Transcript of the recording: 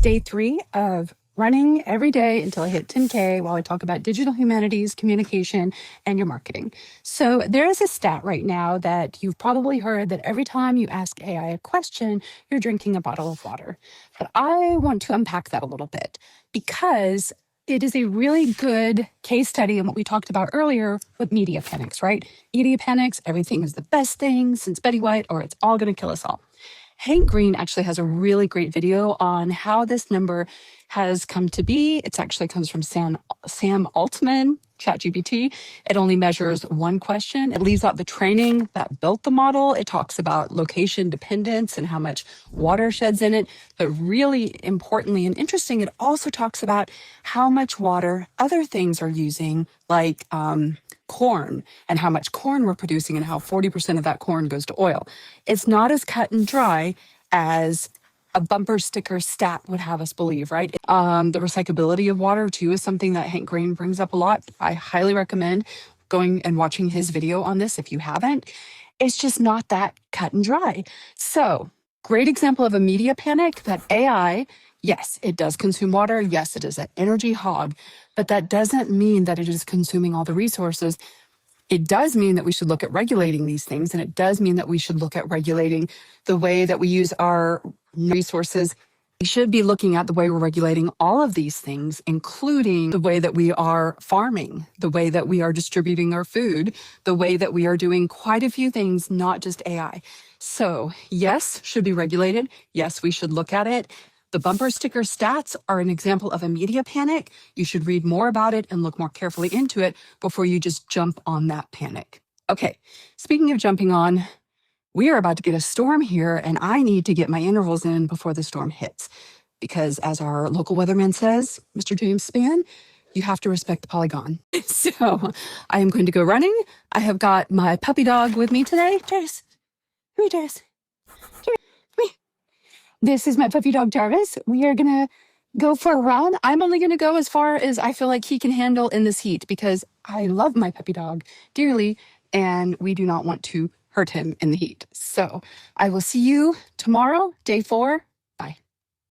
day 3 of running every day until I hit 10K while I talk about digital humanities, communication, and your marketing. So there is a stat right now that you've probably heard that every time you ask AI a question, you're drinking a bottle of water. But I want to unpack that a little bit because it is a really good case study in what we talked about earlier with media panics, right? Media panics, everything is the best thing since Betty White, or it's all going to kill us all. Hank Green actually has a really great video on how this number has come to be. It actually comes from Sam Altman, ChatGPT. It only measures one question. It leaves out the training that built the model. It talks about location dependence and how much water sheds in it. But really importantly and interesting, it also talks about how much water other things are using, like corn, and how much corn we're producing and how 40% of that corn goes to oil. It's not as cut and dry as a bumper sticker stat would have us believe, right? The recyclability of water too is something that Hank Green brings up a lot. I highly recommend going and watching his video on this if you haven't. It's just not that cut and dry. So, great example of a media panic that AI, yes, it does consume water. Yes, it is an energy hog, but that doesn't mean that it is consuming all the resources. It does mean that we should look at regulating these things, and it does mean that we should look at regulating the way that we use our resources. We should be looking at the way we're regulating all of these things, including the way that we are farming, the way that we are distributing our food, the way that we are doing quite a few things, not just AI. So yes, should be regulated. Yes, we should look at it. The bumper sticker stats are an example of a media panic. You should read more about it and look more carefully into it before you just jump on that panic. Okay, speaking of jumping on, we are about to get a storm here, and I need to get my intervals in before the storm hits. Because as our local weatherman says, Mr. James Spann, you have to respect the polygon. So I am going to go running. I have got my puppy dog with me today. Jarvis, come here, Jarvis. This is my puppy dog, Jarvis. We are going to go for a run. I'm only going to go as far as I feel like he can handle in this heat because I love my puppy dog dearly, and we do not want to hurt him in the heat. So I will see you tomorrow, day 4.